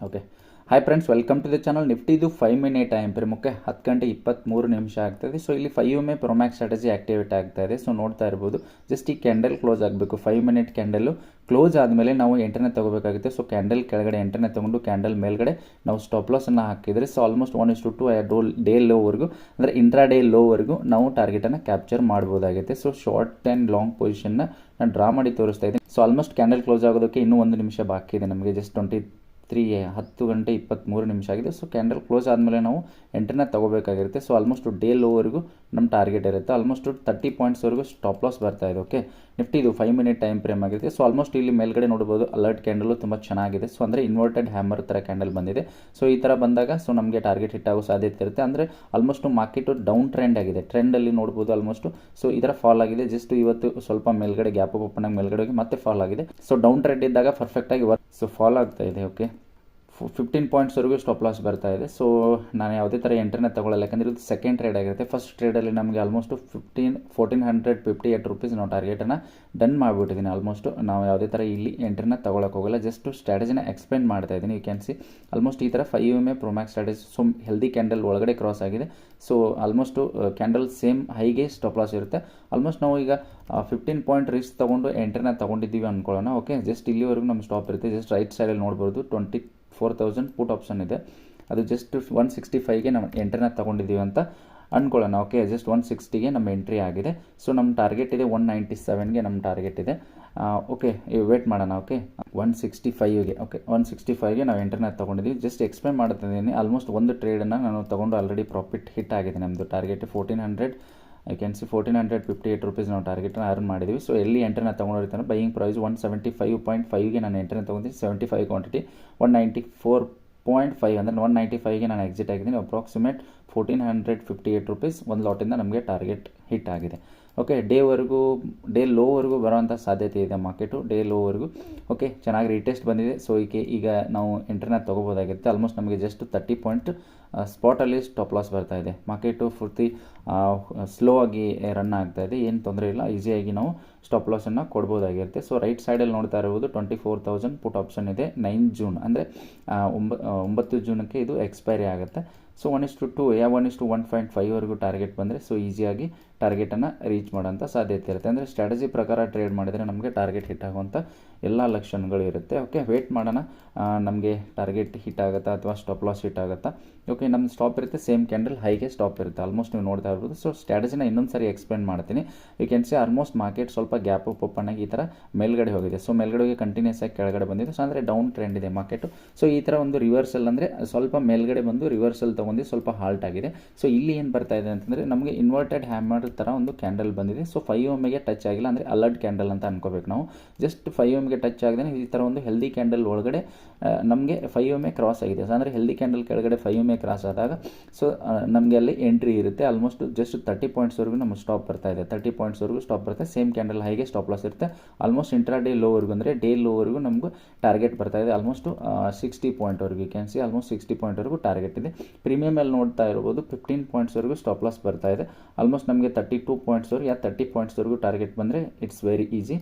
Okay. Hi friends, welcome to the channel. ನಿಫ್ಟಿದು 5 minute time frame. Okay, 10 ಗಂಟೆ 23 ನಿಮಿಷ ಆಗ್ತಾಯಿದೆ. ಸೊ ಇಲ್ಲಿ 5 MA ಪ್ರೊಮ್ಯಾಕ್ಸ್ ಸ್ಟ್ರಾಟಜಿ ಆಕ್ಟಿವೇಟ್ ಆಗ್ತಾ ಇದೆ. ಸೊ ನೋಡ್ತಾ ಇರ್ಬೋದು, ಜಸ್ಟ್ ಈ ಕ್ಯಾಂಡಲ್ ಕ್ಲೋಸ್ ಆಗಬೇಕು. 5 ಮಿನಿಟ್ ಕ್ಯಾಂಡಲ್ಲು ಕ್ಲೋಸ್ ಆದಮೇಲೆ ನಾವು ಎಂಟರ್ನೇ ತಗೋಬೇಕಾಗುತ್ತೆ. ಸೊ ಕ್ಯಾಂಡಲ್ ಕೆಳಗಡೆ ಎಂಟರ್ನೇ ತೊಗೊಂಡು ಕ್ಯಾಂಡಲ್ ಮೇಲ್ಗಡೆ ನಾವು ಸ್ಟಾಪ್ ಲಾಸನ್ನು ಹಾಕಿದರೆ ಸೊ ಆಲ್ಮೋಸ್ಟ್ 1:2 ಡೇ ಲೋವರೆಗೂ ಅಂದರೆ ಇಂಟ್ರಾ ಡೇ ಲೋವರೆಗೂ ನಾವು ಟಾರ್ಗೆಟನ್ನು ಕ್ಯಾಪ್ಚರ್ ಮಾಡ್ಬೋದಾಗುತ್ತೆ. ಸೊ ಶಾರ್ಟ್ ಆ್ಯಂಡ್ ಲಾಂಗ್ ಪೊಸಿಷನ್ನ ನಾನು ಡ್ರಾ ಮಾಡಿ ತೋರಿಸ್ತಾ ಇದ್ದೀನಿ. ಸೊ ಆಲ್ಮೋಸ್ಟ್ ಕ್ಯಾಂಡಲ್ ಕ್ಲೋಸ್ ಆಗೋದಕ್ಕೆ ಇನ್ನೂ 1 ನಿಮಿಷ ಬಾಕಿ ಇದೆ. ನಮಗೆ ಜಸ್ಟ್ 10 ಗಂಟೆ 23 ನಿಮಿಷ ಆಗಿದೆ. ಸೊ ಕ್ಯಾಂಡಲ್ ಕ್ಲೋಸ್ ಆದಮೇಲೆ ನಾವು ಎಂಟರ್ನ ತಗೋಬೇಕಾಗಿರುತ್ತೆ. ಸೊ ಆಲ್ಮೋಸ್ಟ್ ಡೇ ಲೋವರೆಗೂ ನಮ್ಮ ಟಾರ್ಗೆಟ್ ಇರುತ್ತೆ. ಆಲ್ಮೋಸ್ಟ್ 30 ಪಾಯಿಂಟ್ಸ್ವರೆಗೂ ಸ್ಟಾಪ್ ಲಾಸ್ ಬರ್ತಾ ಇದೆ. ಓಕೆ, ನಿಫ್ಟಿದು 5 ಮಿನಿಟ್ ಟೈಮ್ ಫ್ರೇಮ್ ಆಗಿದೆ. ಸೊ ಆಲ್ಮೋಸ್ಟ್ ಇಲ್ಲಿ ಮೇಲ್ಗಡೆ ನೋಡ್ಬೋದು ಅಲರ್ಟ್ ಕ್ಯಾಂಡಲು ತುಂಬ ಚೆನ್ನಾಗಿದೆ. ಸೊ ಅಂದರೆ ಇನ್ವರ್ಟೆಡ್ ಹ್ಯಾಮರ್ ಥರ ಕ್ಯಾಂಡಲ್ ಬಂದಿದೆ. ಸೊ ಈ ಥರ ಬಂದಾಗ ಸೊ ನಮಗೆ ಟಾರ್ಗೆಟ್ ಹಿಟ್ ಆಗೋ ಸಾಧ್ಯತೆ ಇರುತ್ತೆ. ಅಂದರೆ ಆಲ್ಮೋಸ್ಟ್ ಮಾರ್ಕೆಟು ಡೌನ್ ಟ್ರೆಂಡ್ ಆಗಿದೆ. ಟ್ರೆಂಡಲ್ಲಿ ನೋಡ್ಬೋದು ಆಲ್ಮೋಸ್ಟ್. ಸೊ ಈ ಥರ ಫಾಲ್ ಆಗಿದೆ. ಜಸ್ಟ್ ಇವತ್ತು ಸ್ವಲ್ಪ ಮೇಲ್ಗಡೆ ಗ್ಯಾಪ್ ಓಪನ್ ಆಗಿ ಮೇಲ್ಗಡೆ ಹೋಗಿ ಮತ್ತೆ ಫಾಲ್ ಆಗಿದೆ. ಸೊ ಡೌನ್ ಟ್ರೆಂಡ್ ಇದ್ದಾಗ ಪರ್ಫೆಕ್ಟಾಗಿ ಸೊ ಫಾಲ್ ಆಗ್ತಾ ಇದೆ. ಓಕೆ, 15 ಪಾಯಿಂಟ್ಸ್ವರೆಗೂ ಸ್ಟಾಪ್ ಲಾಸ್ ಬರ್ತಾ ಇದೆ. ಸೊ ನಾನು ಯಾವುದೇ ಥರ ಎಂಟ್ರನ್ನ ತಗೊಳ್ಳಲ್ಲ, ಯಾಕಂದರೆ ಇದು ಸೆಕೆಂಡ್ ಟ್ರೇಡ್ ಆಗಿರುತ್ತೆ. ಫಸ್ಟ್ ಟ್ರೇಡಲ್ಲಿ ನಮಗೆ ಆಲ್ಮೋಸ್ಟ್ 1458 ರುಪೀಸ್ ನಾವು ಟಾರ್ಗೆಟನ್ನು ಡನ್ ಮಾಡಿಬಿಟ್ಟಿದ್ದೀನಿ. ಆಲ್ಮೋಸ್ಟ್ ನಾವು ಯಾವುದೇ ಥರ ಇಲ್ಲಿ ಎಂಟ್ರನ್ನ ತಗೊಳಕ್ಕೆ ಹೋಗಲ್ಲ, ಜಸ್ಟ್ ಸ್ಟ್ರಾಟಜಿನ ಎಕ್ಸ್ಪ್ಲೇನ್ ಮಾಡ್ತಾ ಇದ್ದೀನಿ. ಯು ಕ್ಯಾನ್ ಸಿ ಆಲ್ಮೋಸ್ಟ್ ಈ ಥರ 5 MA pro max strategy. So healthy candle ಒಳಗಡೆ ಕ್ರಾಸ್ ಆಗಿದೆ. ಸೊ ಆಲ್ಮೋಸ್ಟು ಕ್ಯಾಂಡಲ್ ಸೇಮ್ ಹೈಗೆ ಸ್ಟಾಪ್ ಲಾಸ್ ಇರುತ್ತೆ. ಆಲ್ಮೋಸ್ಟ್ ನಾವು ಈಗ 15 ಪಾಯಿಂಟ್ ರಿಸ್ಕ್ ತೊಗೊಂಡು ಎಂಟ್ರನ್ನ ತೊಗೊಂಡಿದ್ದೀವಿ ಅಂದ್ಕೊಳ್ಳೋಣ. ಓಕೆ, ಜಸ್ಟ್ ಇಲ್ಲಿವರೆಗೂ ನಮ್ಮ ಸ್ಟಾಪ್ ಇರುತ್ತೆ. ಜಸ್ಟ್ ರೈಟ್ ಸೈಡಲ್ಲಿ ನೋಡ್ಬೋದು 24,000 ಪುಟ್ ಆಪ್ಷನ್ ಇದೆ. ಅದು ಜಸ್ಟ್ 165ಗೆ ನಾವು ಎಂಟ್ರಿನ ತೊಗೊಂಡಿದ್ದೀವಿ ಅಂತ ಅಂದ್ಕೊಳ್ಳೋಣ. ಓಕೆ, ಜಸ್ಟ್ 160ಗೆ ನಮ್ಮ ಎಂಟ್ರಿ ಆಗಿದೆ. ಸೊ ನಮ್ಮ ಟಾರ್ಗೆಟ್ ಇದೆ 197ಗೆ ನಮ್ಮ ಟಾರ್ಗೆಟ್ ಇದೆ. ಓಕೆ, ವೇಟ್ ಮಾಡೋಣ. ಓಕೆ, 165ಗೆ ಓಕೆ 165ಗೆ ನಾವು ಎಂಟ್ರಿನ ತೊಗೊಂಡಿದ್ದೀವಿ. ಜಸ್ಟ್ ಎಕ್ಸ್ಪ್ಲೇನ್ ಮಾಡ್ತಿದ್ದೀನಿ. ಆಲ್ಮೋಸ್ಟ್ ಒಂದು ಟ್ರೇಡನ್ನು ನಾನು ತೊಗೊಂಡು ಆಲ್ರೆಡಿ ಪ್ರಾಫಿಟ್ ಹಿಟ್ ಆಗಿದೆ. ನಮ್ಮದು target 1400 I can see 1458 rupees ನಾವು ಟಾರ್ಗೆಟನ್ನು ಅರ್ನ್ ಮಾಡಿದ್ದೀವಿ. ಸೊ ಎಲ್ಲಿ ಎಂಟ್ರನ್ನ ತೊಗೊಂಡಿರ್ತಾನೆ ಬೈಯಿಂಗ್ ಪ್ರೈಸ್ 175.5ಗೆ ನಾನು ಎಂಟ್ರನ್ನ ತೊಗೊಂಡಿದ್ದೀನಿ. 75 ಕ್ವಾಂಟಿಟಿ 194.5 ಅಂದರೆ 195ಗೆ ನಾನು ಎಕ್ಸಿಟ್ ಆಗಿದ್ದೀನಿ. ಅಪ್ರಾಕ್ಸಿಮೇಟ್ 1458 ರುಪೀಸ್ ಒಂದು ಲಾಟಿಂದ ನಮಗೆ ಟಾರ್ಗೆಟ್ ಹಿಟ್ ಆಗಿದೆ. ಓಕೆ, ಡೇ ಲೋವರೆಗೂ ಬರೋವಂಥ ಸಾಧ್ಯತೆ ಇದೆ ಮಾರ್ಕೆಟು. ಡೇ ಲೋವರೆಗೂ ಓಕೆ ಚೆನ್ನಾಗಿ ರೀಟೆಸ್ಟ್ ಬಂದಿದೆ. ಸೊ ಈಗ ನಾವು ಎಂಟ್ರನ್ನ ತೊಗೋಬೋದಾಗಿರುತ್ತೆ. ಆಲ್ಮೋಸ್ಟ್ ನಮಗೆ ಜಸ್ಟ್ 30 ಪಾಯಿಂಟ್ ಸ್ಪಾಟಲ್ಲಿ ಸ್ಟಾಪ್ ಲಾಸ್ ಬರ್ತಾ ಇದೆ. ಮಾರ್ಕೆಟು ಪೂರ್ತಿ ಸ್ಲೋ ಆಗಿ ರನ್ ಆಗ್ತಾ ಇದೆ. ಏನು ತೊಂದರೆ ಇಲ್ಲ, ಈಸಿಯಾಗಿ ನಾವು ಸ್ಟಾಪ್ ಲಾಸನ್ನು ಕೊಡ್ಬೋದಾಗಿರುತ್ತೆ. ಸೊ ರೈಟ್ ಸೈಡಲ್ಲಿ ನೋಡ್ತಾ ಇರ್ಬೋದು 24,000 ಪುಟ್ ಆಪ್ಷನ್ ಇದೆ. 9 ಜೂನ್ ಅಂದರೆ 9 ಜೂನಕ್ಕೆ ಇದು ಎಕ್ಸ್ಪೈರಿ ಆಗುತ್ತೆ. ಸೊ 1:2 1:1.5ವರೆಗೂ ಟಾರ್ಗೆಟ್ ಬಂದರೆ ಸೊ ಈಸಿಯಾಗಿ ಟಾರ್ಗೆಟನ್ನು ರೀಚ್ ಮಾಡೋಂಥ ಸಾಧ್ಯತೆ ಇರುತ್ತೆ. ಅಂದರೆ ಸ್ಟ್ರಾಟಜಿ ಪ್ರಕಾರ ಟ್ರೇಡ್ ಮಾಡಿದರೆ ನಮಗೆ ಟಾರ್ಗೆಟ್ ಹಿಟ್ ಆಗುವಂಥ ಎಲ್ಲ ಲಕ್ಷಣಗಳು ಇರುತ್ತೆ. ಓಕೆ, ವೇಟ್ ಮಾಡೋಣ ನಮಗೆ ಟಾರ್ಗೆಟ್ ಹಿಟ್ ಆಗುತ್ತಾ ಅಥವಾ ಸ್ಟಾಪ್ ಲಾಸ್ ಹಿಟ್ ಆಗುತ್ತಾ. ಓಕೆ, ನಮ್ಮ ಸ್ಟಾಪ್ ಇರುತ್ತೆ ಸೇಮ್ ಕ್ಯಾಂಡಲ್ ಹೈಗೆ ಸ್ಟಾಪ್ ಇರುತ್ತೆ. ಆಲ್ಮೋಸ್ಟ್ ನೀವು ನೋಡ್ತಾ ಇರ್ಬೋದು. ಸೊ ಸ್ಟ್ರಾಟಜಿನ ಇನ್ನೊಂದು ಸರಿ ಎಕ್ಸ್ಪ್ಲೇನ್ ಮಾಡ್ತೀನಿ. You can see almost market ಸ್ವಲ್ಪ ಗ್ಯಾಪ್ ಓಪನ್ ಆಗಿ ಈ ಥರ ಮೇಲ್ಗಡೆ ಹೋಗಿದೆ. ಸೊ ಮೇಲ್ಗಡೆ ಹೋಗಿ ಕಂಟಿನ್ಯೂಸ್ ಆಗಿ ಕೆಳಗಡೆ ಬಂದಿದೆ. ಸೊ ಅಂದರೆ ಡೌನ್ ಟ್ರೆಂಡ್ ಇದೆ ಮಾರ್ಕೆಟು. ಸೊ ಈ ಥರ ಒಂದು ರಿವರ್ಸಲ್ ಅಂದರೆ ಸ್ವಲ್ಪ ಮೇಲ್ಗಡೆ ಬಂದು ರಿವರ್ಸಲ್ ತೊಗೊಂಡು ಸ್ವಲ್ಪ ಹಾಲ್ಟ್ ಆಗಿದೆ. ಸೊ ಇಲ್ಲಿ ಏನು ಬರ್ತಾ ಇದೆ ಅಂತಂದರೆ ನಮಗೆ ಇನ್ವರ್ಟೆಡ್ ಹ್ಯಾಮರ್ ಥರ ಒಂದು ಕ್ಯಾಂಡಲ್ ಬಂದಿದೆ. ಸೊ 5 MAಗೆ ಟಚ್ ಆಗಿಲ್ಲ, ಅಂದರೆ ಅಲರ್ಟ್ ಕ್ಯಾಂಡಲ್ ಅಂತ ಅನ್ಕೋಬೇಕು ನಾವು. ಜಸ್ಟ್ 5 MAಗೆ ಟಚ್ ಆಗದೆ ಈ ಥರ ಒಂದು ಹೆಲ್ದಿ ಕ್ಯಾಂಡಲ್ ಒಳಗಡೆ ನಮಗೆ 5 MA ಕ್ರಾಸ್ ಆಗಿದೆ. ಸೊ ಅಂದರೆ ಹೆಲ್ದಿ ಕ್ಯಾಂಡಲ್ ಕೆಳಗಡೆ 5 MA ಕ್ರಾಸ್ ಆದಾಗ ಸೊ ನಮಗೆ ಅಲ್ಲಿ ಎಂಟ್ರಿ ಇರುತ್ತೆ. ಆಲ್ಮೋಸ್ಟ್ ಜಸ್ಟ್ 30 ಪಾಯಿಂಟ್ಸ್ವರೆಗೂ ನಮ್ಮ ಸ್ಟಾಪ್ ಬರ್ತಾ ಇದೆ. 30 ಪಾಯಿಂಟ್ಸ್ವರೆಗೂ ಸ್ಟಾಪ್ ಬರುತ್ತೆ. ಸೇಮ್ ಕ್ಯಾಂಡಲ್ ಹೈಗೆ ಸ್ಟಾಪ್ ಲಾಸ್ ಇರುತ್ತೆ. ಆಲ್ಮೋಸ್ಟ್ ಇಂಟ್ರಾ ಡೇ ಲೋವರೆಗೂ ಅಂದರೆ ಡೇ ಲೋವರೆಗೂ ನಮಗೂ ಟಾರ್ಗೆಟ್ ಬರ್ತಾ ಇದೆ. ಆಲ್ಮೋಸ್ಟ್ 60 ಪಾಯಿಂಟ್ವರೆಗೂ ಕ್ಯಾನ್ ಸಿ ಆಲ್ಮೋಸ್ಟ್ 60 ಪಾಯಿಂಟ್ವರೆಗೂ ಟಾರ್ಗೆಟ್ ಇದೆ. ಪ್ರೀಮಿಯಮಲ್ಲಿ ನೋಡ್ತಾ ಇರ್ಬೋದು 15 ಪಾಯಿಂಟ್ಸ್ವರೆಗೂ ಸ್ಟಾಪ್ ಲಾಸ್ ಬರ್ತಾ ಇದೆ. ಆಲ್ಮೋಸ್ಟ್ ನಮಗೆ 32 ಪಾಯಿಂಟ್ಸ್ವರೆಗೂ 30 ಪಾಯಿಂಟ್ಸ್ವರೆಗೂ ಟಾರ್ಗೆಟ್ ಬಂದರೆ ಇಟ್ಸ್ ವೆರಿ ಈಸಿ.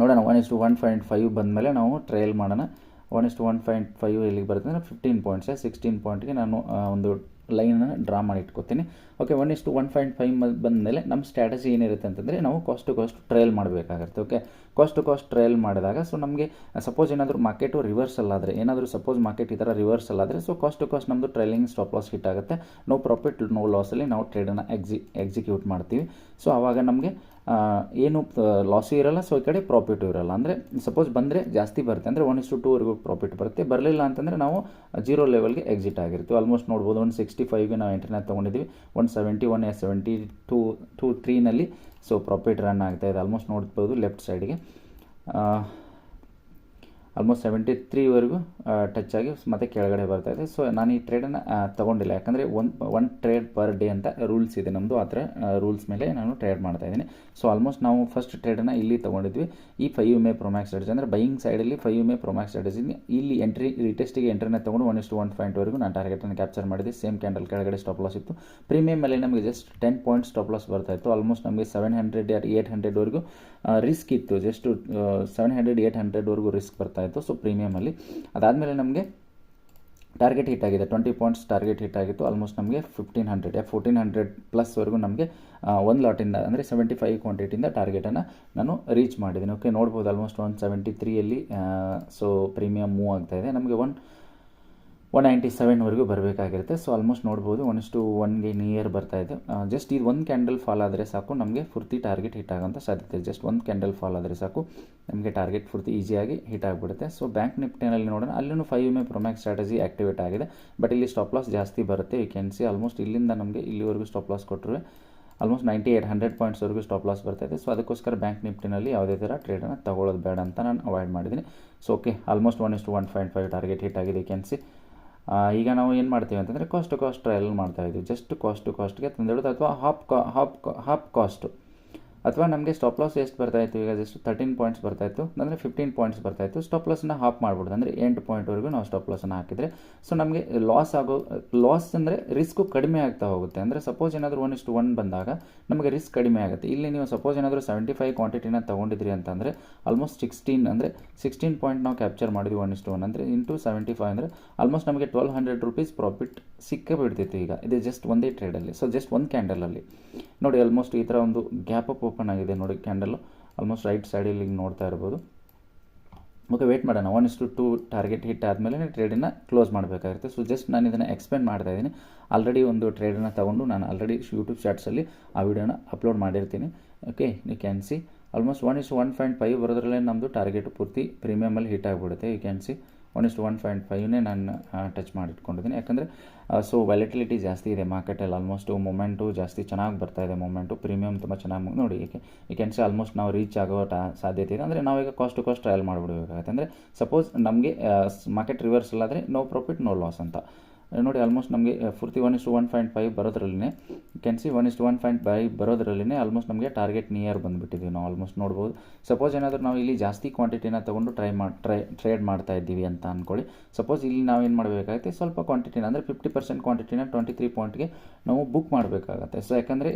ನೋಡೋಣ 1:1.5 ಬಂದಮೇಲೆ ನಾವು ಟ್ರಯಲ್ ಮಾಡೋಣ. 1:1.5 ಎಲ್ಲಿಗೆ ಬರುತ್ತೆ ಅಂದರೆ 15 ಪಾಯಿಂಟ್ಸ್ 16 ಪಾಯಿಂಟ್ಗೆ ನಾನು ಒಂದು ಲೈನನ್ನು ಡ್ರಾ ಮಾಡಿ ಇಟ್ಕೋತೀನಿ. ಓಕೆ, 1:1.5 ಬಂದಮೇಲೆ ನಮ್ಮ ಸ್ಟ್ರಾಟಜಿ ಏನಿರುತ್ತೆ ಅಂತಂದರೆ ನಾವು ಕಾಸ್ಟ್ ಟು ಕಾಸ್ಟ್ ಟ್ರಯಲ್ ಮಾಡಬೇಕಾಗುತ್ತೆ. Okay, cost to cost trail ಮಾಡಿದಾಗ ಸೊ ನಮಗೆ ಸಪೋಸ್ ಏನಾದರೂ ಮಾರ್ಕೆಟು ರಿವರ್ಸಲ್ ಆದರೆ ಸಪೋಸ್ ಮಾರ್ಕೆಟ್ ಈ ಥರ ರಿವರ್ಸಲ್ ಆದರೆ ಸೊ ಕಾಸ್ಟ್ ಟು ಕಾಸ್ಟ್ ನಮ್ಮದು ಟ್ರೈಲಿಂಗ್ ಸ್ಟಾಪ್ ಲಾಸ್ ಹಿಟ್ ಆಗುತ್ತೆ. ನೋ ಪ್ರಾಫಿಟ್ ನೋ ಲಾಸಲ್ಲಿ ನಾವು ಟ್ರೇಡನ್ನು ಎಕ್ಸಿಕ್ಯೂಟ್ ಮಾಡ್ತೀವಿ. ಸೊ ಆವಾಗ ನಮಗೆ ಏನು ಲಾಸು ಇರೋಲ್ಲ. ಸೊ ಈ ಕಡೆ ಪ್ರಾಫಿಟು ಇರೋಲ್ಲ. ಅಂದರೆ ಸಪೋಸ್ ಬಂದರೆ ಜಾಸ್ತಿ ಬರುತ್ತೆ ಅಂದರೆ 1:2ವರೆಗೂ ಪ್ರಾಫಿಟ್ ಬರುತ್ತೆ. ಬರಲಿಲ್ಲ ಅಂತಂದರೆ ನಾವು 0 ಲೆವೆಲ್ಗೆ ಎಕ್ಸಿಟ್ ಆಗಿರ್ತೀವಿ. ಆಲ್ಮೋಸ್ಟ್ ನೋಡ್ಬೋದು 165ಗೆ ನಾವು ಎಂಟ್ರಿನ ತೊಗೊಂಡಿದ್ದೀವಿ. 171 72.23ನಲ್ಲಿ ಸೊ ಪ್ರಾಫಿಟ್ ರನ್ ಆಗ್ತಾ ಇದೆ. ಆಲ್ಮೋಸ್ಟ್ ನೋಡ್ಬೋದು ಲೆಫ್ಟ್ ಸೈಡ್ಗೆ ಆಲ್ಮೋಸ್ಟ್ 73ವರೆಗೂ ಟಚ್ ಆಗಿ ಮತ್ತೆ ಕೆಳಗಡೆ ಬರ್ತಾ ಇದೆ. ಸೊ ನಾನು ಈ ಟ್ರೇಡನ್ನು ತೊಗೊಂಡಿಲ್ಲ, ಯಾಕಂದರೆ ಒನ್ ಟ್ರೇಡ್ ಪರ್ ಡೇ ಅಂತ ರೂಲ್ಸ್ ಇದೆ ನಮ್ಮದು. ಆ ಥರ ರೂಲ್ಸ್ ಮೇಲೆ ನಾನು ಟ್ರೇಡ್ ಮಾಡ್ತಾ ಇದ್ದೀನಿ. ಸೊ ಆಲ್ಮೋಸ್ಟ್ ನಾವು ಫಸ್ಟ್ ಟ್ರೇಡನ್ನು ಇಲ್ಲಿ ತೊಗೊಂಡಿದ್ವಿ. ಈ 5 MA ಪ್ರೊಮ್ಯಾಕ್ಸ್ ಸ್ಟ್ರಾಟಜಿ ಅಂದರೆ ಬೈಯಿಂಗ್ ಸೈಡಲ್ಲಿ 5 MA ಪ್ರೊಮ್ಯಾಕ್ಸ್ ಸ್ಟ್ರಾಟಜಿ ಇಲ್ಲಿ ರೀಟೆಸ್ಟಿಗೆ ಎಂಟ್ರಿನ ತೊಗೊಂಡು 1:1.5ವರೆಗೂ ನಾನು ಟಾರ್ಗೆಟನ್ನು ಕ್ಯಾಪ್ಚರ್ ಮಾಡಿದ್ದೆ. ಸೇಮ್ ಕ್ಯಾಂಡಲ್ ಕೆಳಗಡೆ ಸ್ಟಾಪ್ ಲಾಸ್ ಇತ್ತು. ಪ್ರೀಮಿಯಮ್ ಮೇಲೆ ನಮಗೆ ಜಸ್ಟ್ 10 ಪಾಯಿಂಟ್ ಸ್ಟಾಪ್ ಲಾಸ್ ಬರ್ತಾ ಇತ್ತು. ಆಲ್ಮೋಸ್ಟ್ ನಮಗೆ 700 800ವರೆಗೂ ರಿಸ್ಕ್ ಇತ್ತು. ಜಸ್ಟ್ 700 800ವರೆಗೂ ರಿಸ್ಕ್ ಬರ್ತಾ ಇತ್ತು. ಸೊ ಪ್ರೀಮಿಯಮಲ್ಲಿ ಅದಾದಮೇಲೆ ನಮಗೆ ಟಾರ್ಗೆಟ್ ಹಿಟ್ ಆಗಿದೆ, 20 ಪಾಯಿಂಟ್ಸ್ ಟಾರ್ಗೆಟ್ ಹಿಟ್ ಆಗಿತ್ತು. ಆಲ್ಮೋಸ್ಟ್ ನಮಗೆ 1400 ಪ್ಲಸ್ವರೆಗೂ ನಮಗೆ ಒಂದು ಲಾಟಿಂದ ಅಂದರೆ 75 ಕ್ವಾಂಟಿಟಿಯಿಂದ ಟಾರ್ಗೆಟನ್ನು ನಾನು ರೀಚ್ ಮಾಡಿದ್ದೀನಿ. ಓಕೆ, ನೋಡ್ಬೋದು ಆಲ್ಮೋಸ್ಟ್ 173ಯಲ್ಲಿ ಸೊ ಪ್ರೀಮಿಯಮ್ ಮೂವ್ ಆಗ್ತಾಯಿದೆ. ನಮಗೆ 197ವರೆಗೂ ಬರಬೇಕಾಗಿರುತ್ತೆ. ಸೊ ಆಲ್ಮೋಸ್ಟ್ ನೋಡ್ಬೋದು 1:1ಗೆ ನಿಯರ್ ಬರ್ತಾಯಿದೆ. ಜಸ್ಟ್ ಇದು ಒಂದು ಕ್ಯಾಂಡಲ್ ಫಾಲ್ ಆದರೆ ಸಾಕು ನಮಗೆ ಪೂರ್ತಿ ಟಾರ್ಗೆಟ್ ಹಿಟ್ ಆಗೋಂಥ ಸಾಧ್ಯತೆ. ಜಸ್ಟ್ ಒಂದು ಕ್ಯಾಂಡಲ್ ಫಾಲ್ ಆದರೆ ಸಾಕು ನಮಗೆ ಟಾರ್ಗೆಟ್ ಪೂರ್ತಿ ಈಸಿಯಾಗಿ ಹಿಟ್ ಆಗಿಬಿಡುತ್ತೆ. ಸೊ ಬ್ಯಾಂಕ್ ನಿಫ್ಟಿನಲ್ಲಿ ನೋಡೋಣ, ಅಲ್ಲೂ 5 ಪ್ರೊಮ್ಯಾಕ್ಸ್ ಸ್ಟ್ರಾಟಜಿ ಆ್ಯಕ್ಟಿವೇಟ್ ಆಗಿದೆ. ಬಟ್ ಇಲ್ಲಿ ಸ್ಟಾಪ್ ಲಾಸ್ ಜಾಸ್ತಿ ಬರುತ್ತೆ. ಯು ಕ್ಯಾನ್ ಸಿ ಆಲ್ಮೋಸ್ಟ್ ಇಲ್ಲಿಂದ ನಮಗೆ ಇಲ್ಲಿವರೆಗೂ ಸ್ಟಾಪ್ ಲಾಸ್ ಕೊಟ್ಟರೆ ಆಲ್ಮೋಸ್ಟ್ 100 ಪಾಯಿಂಟ್ಸ್ವರೆಗೂ ಸ್ಟಾಪ್ ಲಾಸ್ ಬರ್ತಾಯಿದೆ. ಸೊ ಅದಕ್ಕೋಸ್ಕರ ಬ್ಯಾಂಕ್ ನಿಫ್ಟಿನಲ್ಲಿ ಯಾವುದೇ ಥರ ಟ್ರೇಡನ್ನು ತಗೊಳ್ಳೋದು ಬೇಡ ಅಂತ ನಾನು ಅವಾಯ್ಡ್ ಮಾಡಿದ್ದೀನಿ. So okay, almost 1:1.5 target hit ಆಗಿದೆ. ಯು ಕ್ಯಾನ್ ಸಿ ಈಗ ನಾವು ಏನು ಮಾಡ್ತೀವಿ ಅಂತಂದರೆ ಕಾಸ್ಟ್ ಟು ಕಾಸ್ಟ್ ಟ್ರಯಲ್ ಮಾಡ್ತಾಯಿದ್ದೀವಿ. ಜಸ್ಟ್ ಕಾಸ್ಟ್ ಟು ಕಾಸ್ಟ್ಗೆ ತಂದಿಡೋದು ಅಥವಾ ಹಾಫ್ ಕಾಸ್ಟು ಅಥವಾ ನಮಗೆ ಸ್ಟಾಪ್ ಲಾಸ್ ಎಷ್ಟು ಬರ್ತಾಯಿತ್ತು, ಈಗ ಜಸ್ಟ್ 13 ಪಾಯಿಂಟ್ಸ್ ಬರ್ತಾಯಿತ್ತು ಅಂದರೆ 15 ಪಾಯಿಂಟ್ಸ್ ಬರ್ತಾಯಿತ್ತು. ಸ್ಟಾಪ್ ಲಾಸನ್ನು ಹಾಫ್ ಮಾಡ್ಬಿಡೋದು ಅಂದರೆ 8 ಪಾಯಿಂಟ್ವರೆಗೂ ನಾವು ಸ್ಟಾಪ್ ಲಾಸನ್ನು ಹಾಕಿದರೆ ಸೊ ನಮಗೆ ಲಾಸ್ ಅಂದರೆ ರಿಸ್ಕು ಕಡಿಮೆ ಆಗ್ತಾ ಹೋಗುತ್ತೆ. ಅಂದರೆ ಸಪೋಸ್ ಏನಾದರೂ 1:1 ಬಂದಾಗ ನಮಗೆ ರಿಸ್ಕ್ ಕಡಿಮೆ ಆಗುತ್ತೆ. ಇಲ್ಲಿ ನೀವು ಸಪೋಸ್ ಏನಾದರೂ 75 ಕ್ವಾಂಟಿಟಿನ ತೊಗೊಂಡಿದ್ರಿ ಅಂತಂದರೆ ಆಲ್ಮೋಸ್ಟ್ 16 ಪಾಯಿಂಟ್ ನಾವು ಕ್ಯಾಪ್ಚರ್ ಮಾಡಿದ್ವಿ 1:1 ಅಂದರೆ ಇಂಟು 75 ಅಂದರೆ ಆಲ್ಮೋಸ್ಟ್ ನಮಗೆ 1200 ರೂಪೀಸ್ ಪ್ರಾಫಿಟ್ ಸಿಕ್ಕೇ ಬಿಡ್ತಿತ್ತು. ಈಗ ಇದು ಜಸ್ಟ್ ಒಂದೇ ಟ್ರೇಡಲ್ಲಿ, ಸೊ ಜಸ್ಟ್ ಒಂದು ಕ್ಯಾಂಡಲಲ್ಲಿ ನೋಡಿ ಆಲ್ಮೋಸ್ಟ್ ಈ ಥರ ಒಂದು ಗ್ಯಾಪ್ ಅಪ್ ಓಪನ್ ಆಗಿದೆ ನೋಡಿ ಕ್ಯಾಂಡಲು. ಆಲ್ಮೋಸ್ಟ್ ರೈಟ್ ಸೈಡಲ್ಲಿ ಹಿಂಗೆ ನೋಡ್ತಾ ಇರ್ಬೋದು. ಓಕೆ, ವೇಟ್ ಮಾಡೋಣ. 1:2 ಟಾರ್ಗೆಟ್ ಹಿಟ್ ಆದಮೇಲೆ ಟ್ರೇಡನ್ನು ಕ್ಲೋಸ್ ಮಾಡಬೇಕಾಗುತ್ತೆ. ಸೊ ಜಸ್ಟ್ ನಾನು ಇದನ್ನು ಎಕ್ಸ್ಪ್ಲೇನ್ ಮಾಡ್ತಾ ಇದ್ದೀನಿ. ಆಲ್ರೆಡಿ ಒಂದು ಟ್ರೇಡನ್ನು ತೊಗೊಂಡು ನಾನು ಆಲ್ರೆಡಿ ಯೂಟ್ಯೂಬ್ ಶಾರ್ಟ್ಸಲ್ಲಿ ಆ ವಿಡಿಯೋನ ಅಪ್ಲೋಡ್ ಮಾಡಿರ್ತೀನಿ. Okay, you can see almost 1:1.5 ಬರೋದ್ರಲ್ಲೇ ನಮ್ಮದು ಟಾರ್ಗೆಟ್ ಪೂರ್ತಿ ಪ್ರೀಮಿಯಮಲ್ಲಿ ಹಿಟ್ ಆಗಿಬಿಡುತ್ತೆ. ಯು ಕ್ಯಾನ್ ಸಿ 1:1.5ನೇ ನಾನು ಟಚ್ ಮಾಡಿಟ್ಕೊಂಡಿದ್ದೀನಿ. ಯಾಕಂದರೆ ಸೊ ವ್ಯಾಲಿಟಿಲಿಟಿ ಜಾಸ್ತಿ ಇದೆ ಮಾರ್ಕೆಟಲ್ಲಿ. ಆಲ್ಮೋಸ್ಟು ಮೊಮೆಂಟು ಜಾಸ್ತಿ ಚೆನ್ನಾಗಿ ಬರ್ತಾಯಿದೆ. ಮೊಮೆಂಟು ಪ್ರೀಮಿಯಮ್ ತುಂಬ ಚೆನ್ನಾಗಿ ನೋಡಿ. ಯು ಕ್ಯಾನ್ ಸಿ ಆಲ್ಮೋಸ್ಟ್ ನಾವು ರೀಚ್ ಆಗೋ ಸಾಧ್ಯತೆ ಇದೆ. ಅಂದರೆ ನಾವೀಗ ಕಾಸ್ಟ್ ಟು ಕಾಸ್ಟ್ ಟ್ರಯಲ್ ಮಾಡಿಬಿಡಬೇಕಾಗುತ್ತೆ. ಅಂದರೆ ಸಪೋಸ್ ನಮಗೆ ಮಾರ್ಕೆಟ್ ರಿವರ್ಸಲ್ ಆದರೆ ನೋ ಪ್ರಾಫಿಟ್ ನೋ ಲಾಸ್ ಅಂತ ನೋಡಿ. ಆಲ್ಮೋಸ್ಟ್ ನಮಗೆ ಪೂರ್ತಿ 1:1.5 ಬರೋದ್ರಲ್ಲೇ ಕ್ಯಾನ್ ಸಿ 1:1.5 ಬರೋದ್ರಲ್ಲೇ ಆಲ್ಮೋಸ್ಟ್ ನಮಗೆ ಟಾರ್ಗೆಟ್ ನಿಯರ್ ಬಂದುಬಿಟ್ಟಿದ್ದೀವಿ ನಾವು. ಆಲ್ಮೋಸ್ಟ್ ನೋಡ್ಬೋದು. ಸಪೋಸ್ ಏನಾದರೂ ನಾವು ಇಲ್ಲಿ ಜಾಸ್ತಿ ಕ್ವಾಂಟಿಟಿನ ತೊಗೊಂಡು ಟ್ರೇಡ್ ಮಾಡ್ತಾ ಇದ್ದೀವಿ ಅಂತ ಅಂದ್ಕೊಳ್ಳಿ. ಸಪೋಸ್ ಇಲ್ಲಿ ನಾವೇನು ಮಾಡಬೇಕಾಗುತ್ತೆ, ಸ್ವಲ್ಪ ಕ್ವಾಂಟಿಟಿನ ಅಂದರೆ 50% ಕ್ವಾಂಟಿಟಿನ 23 ಪಾಯಿಂಟ್ಗೆ ನಾವು ಬುಕ್ ಮಾಡಬೇಕಾಗತ್ತೆ. ಸೊ ಯಾಕಂದರೆ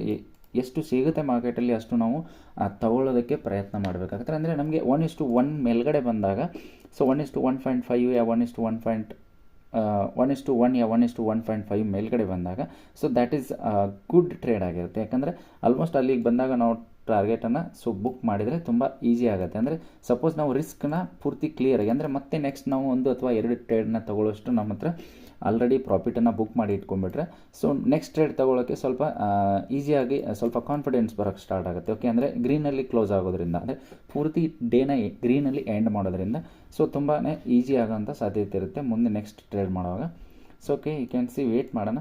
ಎಷ್ಟು ಸಿಗುತ್ತೆ ಮಾರ್ಕೆಟಲ್ಲಿ ಅಷ್ಟು ನಾವು ತಗೊಳ್ಳೋದಕ್ಕೆ ಪ್ರಯತ್ನ ಮಾಡಬೇಕಾಗುತ್ತೆ. ಅಂದರೆ ನಮಗೆ 1:1 ಮೇಲ್ಗಡೆ ಬಂದಾಗ ಸೊ 1:1.5 ಯಾ 1:1 ಯಾ 1:1.5 ಮೇಲ್ಗಡೆ ಬಂದಾಗ so that is good trade ಆಗಿರುತ್ತೆ. ಯಾಕಂದರೆ ಆಲ್ಮೋಸ್ಟ್ ಅಲ್ಲಿಗೆ ಬಂದಾಗ ನಾವು ಟಾರ್ಗೆಟನ್ನು ಸೊ ಬುಕ್ ಮಾಡಿದರೆ ತುಂಬ ಈಸಿ ಆಗುತ್ತೆ. ಅಂದರೆ ಸಪೋಸ್ ನಾವು ರಿಸ್ಕ್ನ ಪೂರ್ತಿ ಕ್ಲಿಯರಾಗಿ ಅಂದರೆ ಮತ್ತೆ ನೆಕ್ಸ್ಟ್ ನಾವು 1 ಅಥವಾ 2 ಟ್ರೇಡನ್ನ ತೊಗೊಳ್ಳೋಷ್ಟು ನಮ್ಮ ಹತ್ರ ಆಲ್ರೆಡಿ ಪ್ರಾಫಿಟನ್ನು ಬುಕ್ ಮಾಡಿ ಇಟ್ಕೊಂಡ್ಬಿಟ್ರೆ ಸೊ ನೆಕ್ಸ್ಟ್ ಟ್ರೇಡ್ ತೊಗೊಳ್ಳೋಕ್ಕೆ ಸ್ವಲ್ಪ ಈಸಿಯಾಗಿ ಸ್ವಲ್ಪ ಕಾನ್ಫಿಡೆನ್ಸ್ ಬರೋಕ್ಕೆ ಸ್ಟಾರ್ಟ್ ಆಗುತ್ತೆ. ಓಕೆ, ಅಂದರೆ ಗ್ರೀನಲ್ಲಿ ಕ್ಲೋಸ್ ಆಗೋದ್ರಿಂದ ಅಂದರೆ ಪೂರ್ತಿ ಡೇನ ಗ್ರೀನಲ್ಲಿ ಎಂಡ್ ಮಾಡೋದ್ರಿಂದ ಸೊ ತುಂಬಾ ಈಸಿ ಆಗೋಂಥ ಸಾಧ್ಯತೆ ಇರುತ್ತೆ ಮುಂದೆ ನೆಕ್ಸ್ಟ್ ಟ್ರೇಡ್ ಮಾಡುವಾಗ. So okay, you can see wait ಮಾಡೋಣ,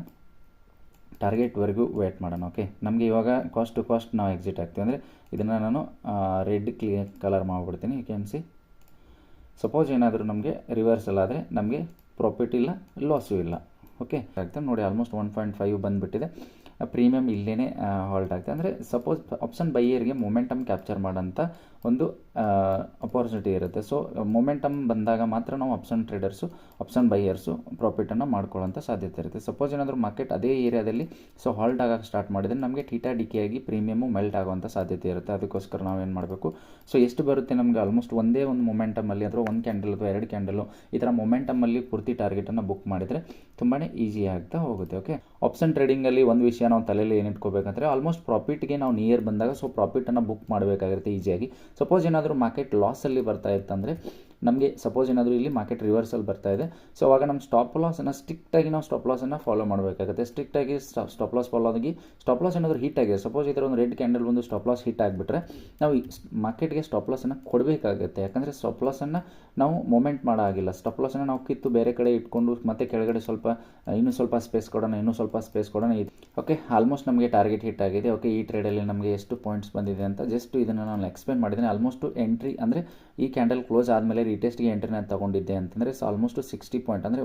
ಟಾರ್ಗೆಟ್ವರೆಗೂ ವೇಟ್ ಮಾಡೋಣ. ಓಕೆ, ನಮಗೆ ಇವಾಗ ಕಾಸ್ಟ್ ಟು ಕಾಸ್ಟ್ ನಾವು ಎಕ್ಸಿಟ್ ಆಗ್ತೀವಿ. ಅಂದರೆ ಇದನ್ನು ನಾನು ರೆಡ್ ಕಲರ್ ಮಾಡಿಬಿಡ್ತೀನಿ. ಯು ಕ್ಯಾನ್ ಸಿ ಸಪೋಸ್ ಏನಾದರೂ ನಮಗೆ ರಿವರ್ಸಲ್ ಆದರೆ ನಮಗೆ ಪ್ರಾಫಿಟ್ ಇಲ್ಲ, ಲಾಸು ಇಲ್ಲ. ಓಕೆ ಆಗ್ತದೆ ನೋಡಿ. ಆಲ್ಮೋಸ್ಟ್ 1.5 ಬಂದುಬಿಟ್ಟಿದೆ. ಪ್ರೀಮಿಯಮ್ ಇಲ್ಲೇ ಹಾಲ್ಟ್ ಆಗ್ತದೆ. ಅಂದರೆ ಸಪೋಸ್ ಆಪ್ಷನ್ ಬೈಯರ್ಗೆ ಮೊಮೆಂಟಮ್ ಕ್ಯಾಪ್ಚರ್ ಮಾಡೋಂಥ ಒಂದು ಅಪಾರ್ಚುನಿಟಿ ಇರುತ್ತೆ. ಸೊ ಮೊಮೆಂಟಮ್ ಬಂದಾಗ ಮಾತ್ರ ನಾವು ಆಪ್ಷನ್ ಬೈಯರ್ಸು ಪ್ರಾಫಿಟನ್ನು ಮಾಡ್ಕೊಳ್ಳೋಂಥ ಸಾಧ್ಯತೆ ಇರುತ್ತೆ. ಸಪೋಸ್ ಏನಾದರೂ ಮಾರ್ಕೆಟ್ ಅದೇ ಏರಿಯಾದಲ್ಲಿ ಸೊ ಹಾಲ್ಟ್ ಆಗೋಕ್ಕೆ ಸ್ಟಾರ್ಟ್ ಮಾಡಿದರೆ ನಮಗೆ ಡಿಕೆಯಾಗಿ ಪ್ರೀಮಿಯಮು ಮೆಲ್ಟ್ ಆಗುವಂಥ ಸಾಧ್ಯತೆ ಇರುತ್ತೆ. ಅದಕ್ಕೋಸ್ಕರ ನಾವೇನು ಮಾಡಬೇಕು, ಸೊ ಎಷ್ಟು ಬರುತ್ತೆ ನಮಗೆ ಆಲ್ಮೋಸ್ಟ್ ಒಂದೇ ಒಂದು ಮೊಮೆಂಟಮಲ್ಲಿ ಅಥವಾ 1 ಕ್ಯಾಂಡಲ್ ಅಥವಾ 2 ಕ್ಯಾಂಡಲು ಈ ಥರ ಮೊಮೆಂಟಮಲ್ಲಿ ಪೂರ್ತಿ ಟಾರ್ಗೆಟನ್ನು ಬುಕ್ ಮಾಡಿದರೆ ತುಂಬಾ ಈಸಿ ಆಗ್ತಾ ಹೋಗುತ್ತೆ. ಓಕೆ, ಆಪ್ಷನ್ ಟ್ರೇಡಿಂಗಲ್ಲಿ ಒಂದು ವಿಷಯ ನಾವು ತಲೆಯಲ್ಲಿ ಏನಿಟ್ಕೋಬೇಕಂದ್ರೆ ಆಲ್ಮೋಸ್ಟ್ ಪ್ರಾಫಿಟ್ಗೆ ನಾವು ನಿಯರ್ ಬಂದಾಗ ಸೊ ಪ್ರಾಫಿಟನ್ನು ಬುಕ್ ಮಾಡಬೇಕಾಗಿರುತ್ತೆ ಈಸಿಯಾಗಿ. ಸಪೋಸ್ ಏನಾದರೂ ಮಾರ್ಕೆಟ್ ಲಾಸಲ್ಲಿ ಬರ್ತಾ ಇತ್ತಂದರೆ ನಮಗೆ ಸಪೋಸ್ ಏನಾದರೂ ಇಲ್ಲಿ ಮಾರ್ಕೆಟ್ ರಿವರ್ಸಲ್ ಬರ್ತಾ ಇದೆ ಸೊ ಅವಾಗ ನಮ್ಮ ಸ್ಟಾಪ್ ಲಾಸನ್ನು ಸ್ಟ್ರಿಕ್ಟಾಗಿ ನಾವು ಸ್ಟಾಪ್ ಲಾಸನ್ನು ಫಾಲೋ ಮಾಡಬೇಕಾಗುತ್ತೆ. ಸ್ಟ್ರಿಕ್ಟಾಗಿ ಸ್ಟಾಪ್ ಲಾಸ್ ಫಾಲೋ ಆಗಿ ಸ್ಟಾಪ್ ಲಾಸ್ ಏನಾದರೂ ಹಿಟ್ ಆಗಿದೆ, ಸಪೋಸ್ ಈ ಥರ ಒಂದು ರೆಡ್ ಕ್ಯಾಂಡಲ್ ಒಂದು ಸ್ಟಾಪ್ ಲಾಸ್ ಹಿಟ್ ಆಗಿಬಿಟ್ರೆ ನಾವು ಮಾರ್ಕೆಟ್ಗೆ ಸ್ಟಾಪ್ ಲಾಸನ್ನು ಕೊಡಬೇಕಾಗುತ್ತೆ. ಯಾಕಂದರೆ ಸ್ಟಾಪ್ ಲಾಸನ್ನು ನಾವು ಮೂಮೆಂಟ್ ಮಾಡೋ ಆಗಿಲ್ಲ. ಸ್ಟಾಪ್ ಲಾಸನ್ನು ನಾವು ಕಿತ್ತು ಬೇರೆ ಕಡೆ ಇಟ್ಕೊಂಡು ಮತ್ತೆ ಕೆಳಗಡೆ ಇನ್ನೂ ಸ್ವಲ್ಪ ಸ್ಪೇಸ್ ಕೊಡೋಣ. ಓಕೆ, ಆಲ್ಮೋಸ್ಟ್ ನಮಗೆ ಟಾರ್ಗೆಟ್ ಹಿಟ್ ಆಗಿದೆ. ಓಕೆ, ಈ ಟ್ರೇಡಲ್ಲಿ ನಮಗೆ ಎಷ್ಟು ಪಾಯಿಂಟ್ಸ್ ಬಂದಿದೆ ಅಂತ ಜಸ್ಟ್ ಇದನ್ನು ನಾನು ಎಕ್ಸ್ಪ್ಲೇನ್ ಮಾಡಿದ್ದೀನಿ. ಆಲ್ಮೋಸ್ಟ್ ಎಂಟ್ರಿ ಅಂದರೆ ಈ ಕ್ಯಾಂಡಲ್ ಕ್ಲೋಸ್ ಆದಮೇಲೆ ರೀಟೆಸ್ಟ್ಗೆ ಎಂಟ್ರಿನ ತೊಗೊಂಡಿದ್ದೆ ಅಂತಂದರೆ ಸೊ ಆಲ್ಮೋಸ್ಟ್ 60 ಪಾಯಿಂಟ್ ಅಂದರೆ